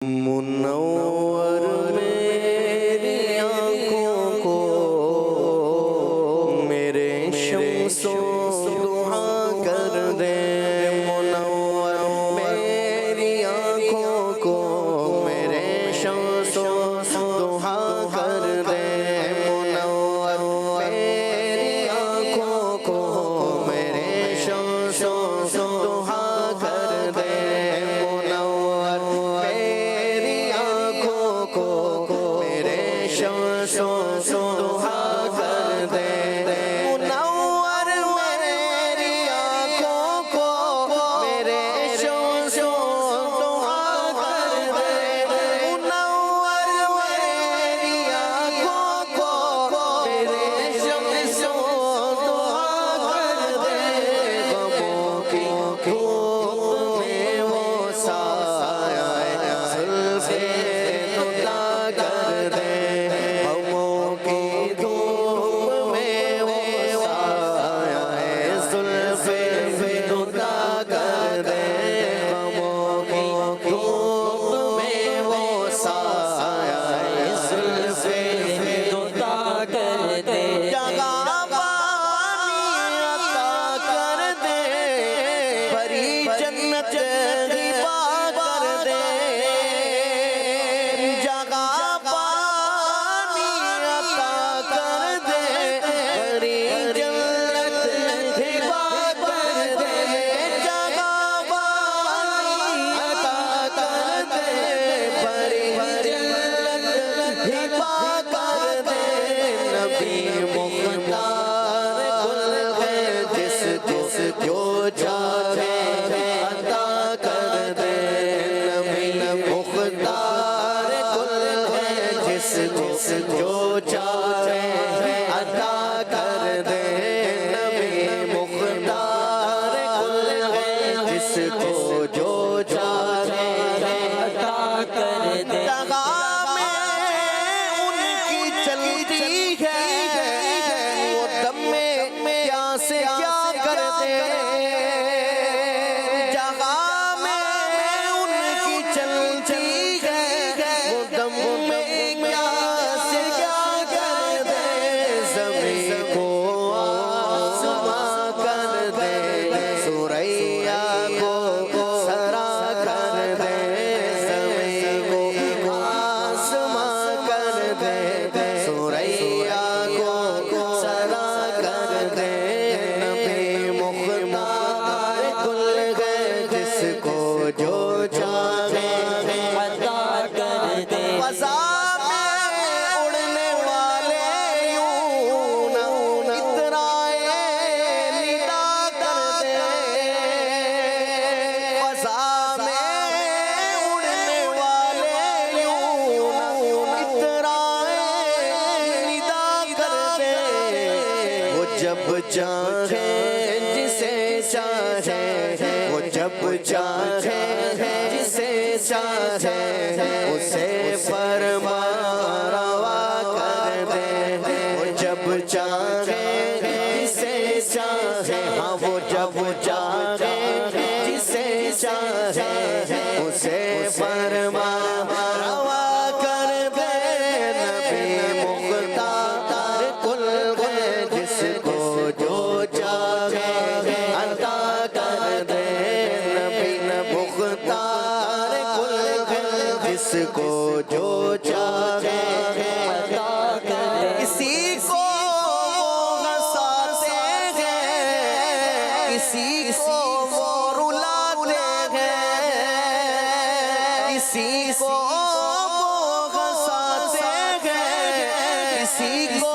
منور میری آنکھوں کو میرے شمس و ضحیٰ کر دے، منور میری آنکھوں کو میرے شمس و ضحیٰ کر دے، منور میری آنکھوں کو میرے شمس و ضحیٰ کر دے، منور میری آنکھوں کو میرے شمس و ضحیٰ کر دے، منور میری آنکھوں کو میرے شمس و ضحیٰ کر دے، منور میری آنکھوں کو میرے شمس و ضحیٰ کر دے، غموں کی دھوپ میں وہ سایہ زلفِ ندا کر دے، غموں کی دھوپ میں وہ سایہ زلفِ ندا کر دے، غموں کی دھوپ میں وہ سایہ زلفِ ندا کر دے، جگہ پانی عطا کر دے، بھری جنت غبا کر دے، جگہ پانی عطا کر دے، بھری جنت غبا کر دے، جگہ پانی عطا کر دے، بھری جنت غبا کر دے، نبی مختار کل ہے جس کو جو چاہے عطا کر دے، نبی مختار کل ہے جس کو جو چاہے عطا کر دے، نبی مختار کل ہے جس کو جو چاہے عطا کر دے، جگہ میں ان کی چلتی ہے وہ دم میں کیا سے کیا کر دے، جگہ میں ان کی چلتی ہے وہ دم میں کیا سے کیا کر دے، زمین کو آسماں کر دے، ثریا کو سرا کر دے، زمین کو آسماں کر دے، ثریا کو سرا کر دے، نبی مختار کل ہے جس کو جو چاہے عطا کر دے، فضا میں اڑنے والے یوں نہ اترائے ندا کر دے، فضا میں اڑنے والے یوں نہ اترائے ندا کر دے، وہ جب چاہے جسے چاہے، وہ جب چاہے جسے چاہے اسے فرما روا کر دے، وہ جب چاہے جسے چاہے، ہاں وہ جب چاہے جسے چاہے اسے فرما روا کر دے، نبی مختار کل ہے جس کو جو چاہے عطا کر دے، نبی مختار کل ہے جس کو جو چاہے عطا کر دے، کسی کو ہنساتے ہیں، کسی کو وہ رلاتے ہیں، کسی کو وہ ہنساتے ہیں، کسی کو